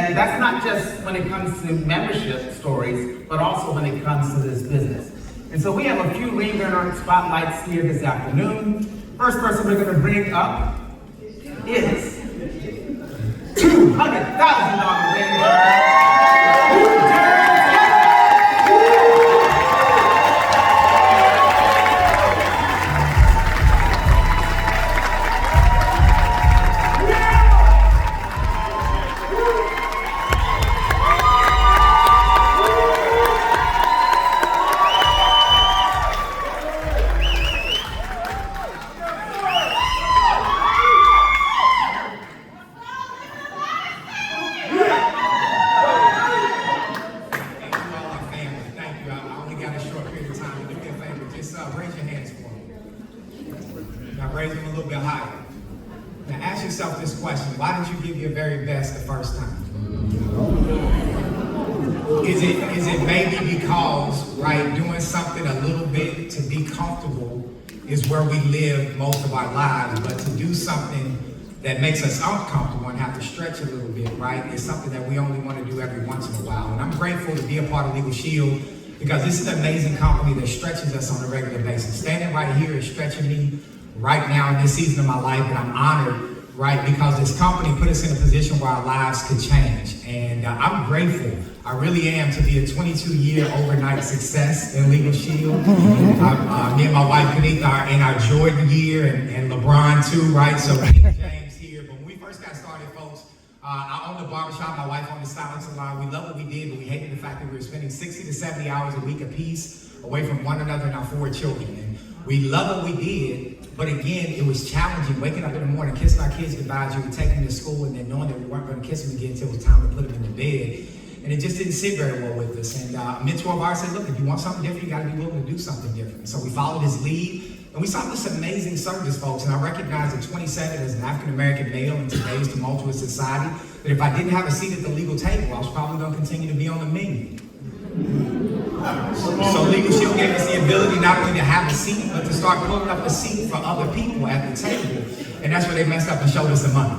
And that's not just when it comes to membership stories, but also when it comes to this business. And so we have a few ring bearer spotlights here this afternoon. First person we're going to bring up is $200,000 ring bearer. Raise your hands for me. Now raise them a little bit higher. Now ask yourself this question. Why did you give your very best the first time? Is it maybe because, right, doing something a little bit to be comfortable is where we live most of our lives, but to do something that makes us uncomfortable and have to stretch a little bit, right, is something that we only want to do every once in a while. And I'm grateful to be a part of LegalShield, because this is an amazing company that stretches us on a regular basis. Standing right here is stretching me right now in this season of my life, and I'm honored, right, because this company put us in a position where our lives could change. And I'm grateful, I really am, to be a 22-year overnight success in LegalShield. Me and my wife, Kanika, are in our Jordan year, and LeBron too, right? So James here. But when we first got started, folks, I owned a barbershop, my wife owned the styling salon. We loved what we did, but we hated the fact that we were spending 60 to 70 hours a week apiece away from one another and our 4 children. And we loved what we did, but again, it was challenging. Waking up in the morning, kissing our kids goodbye as you would take them to school, and then knowing that we weren't going to kiss them again until it was time to put them in the bed. And it just didn't sit very well with us. And a mentor of ours said, look, if you want something different, you got to be willing to do something different. So we followed his lead. And we saw this amazing service, folks, and I recognize at 27 as an African-American male in today's tumultuous society, that if I didn't have a seat at the legal table, I was probably going to continue to be on the menu. So LegalShield gave us the ability not only to have a seat, but to start pulling up a seat for other people at the table. And that's where they messed up and showed us the money.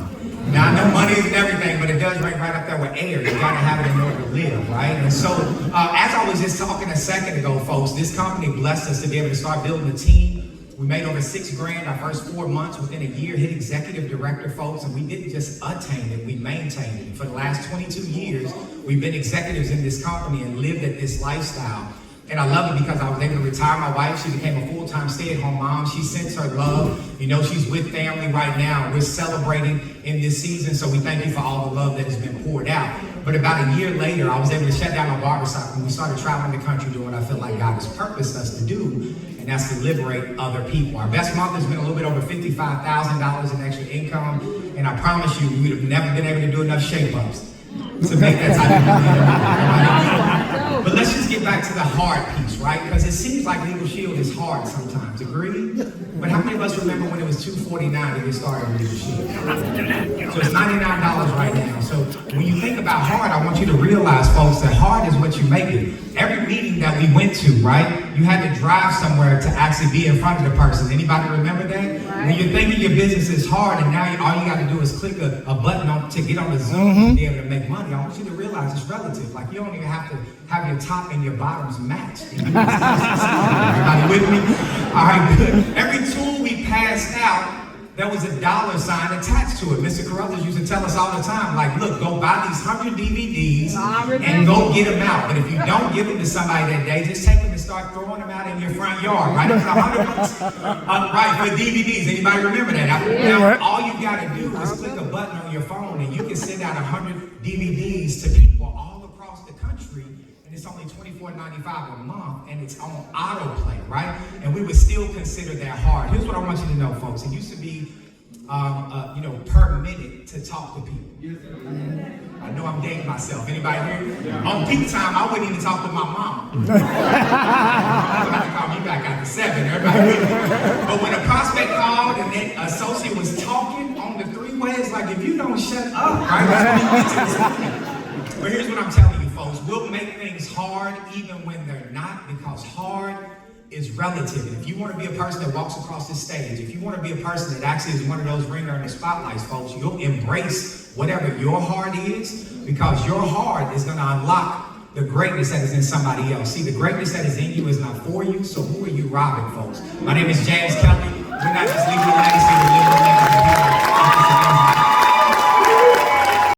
Now, I know money isn't everything, but it does rank right up there with air. You gotta have it in order to live, right? And so, as I was just talking a second ago, folks, this company blessed us to be able to start building a team. We made over $6 grand our first 4 months. Within a year, hit executive director, folks, and we didn't just attain it, we maintained it. For the last 22 years, we've been executives in this company and lived at this lifestyle. And I love it because I was able to retire my wife. She became a full-time stay-at-home mom. She sends her love. You know, she's with family right now. We're celebrating in this season, so we thank you for all the love that has been poured out. But about a year later, I was able to shut down my barbershop, and we started traveling the country doing what I feel like God has purposed us to do, and that's to liberate other people. Our best month has been a little bit over $55,000 in extra income, and I promise you, we would have never been able to do enough shape-ups to make that type of money. But let's just get back to the hard piece, right? Because it seems like LegalShield is hard sometimes, agree? But how many of us remember when it was $249 to get started with LegalShield? So it's $99 right now. So when you think about hard, I want you to realize, folks, that hard is what you make it. Every meeting that we went to, right, you had to drive somewhere to actually be in front of the person. Anybody remember that? Right. When you're thinking your business is hard and now all you got to do is click a button to get on the Zoom to be able to make money, I want you to realize it's relative. Like, you don't even have to have your top and your bottoms matched. Everybody with me? All right, good. Every tool we passed out, there was a dollar sign attached to it. Mr. Carruthers used to tell us all the time, like, look, go buy these 100 DVDs and go get them out. But if you don't give them to somebody that day, just take them and start throwing them out in your front yard, right? It's $100 right, for DVDs. Anybody remember that? Now, all you got to do is click a button on your phone and you can send out 100 DVDs to people all across the country. And it's only $24.95 a month, and it's on autoplay, right? And we would still consider that hard. Here's what I want you to know, folks. It used to be, per minute to talk to people. I know I'm dating myself. Anybody here? On peak time, I wouldn't even talk to my mom. I'm about to call me back after 7. Everybody here? But when a prospect called and that associate was talking on the three-way, it's like, if you don't shut up, right? That's what we get to. But here's what I'm telling you, folks. We'll make things hard even when they're not, because hard is relative. And if you want to be a person that walks across the stage, if you want to be a person that actually is one of those ring earner spotlights, folks, you'll embrace whatever your heart is, because your heart is going to unlock the greatness that is in somebody else. See, the greatness that is in you is not for you, so who are you robbing, folks? My name is James Kelly. We're not just leaving a legacy, we're living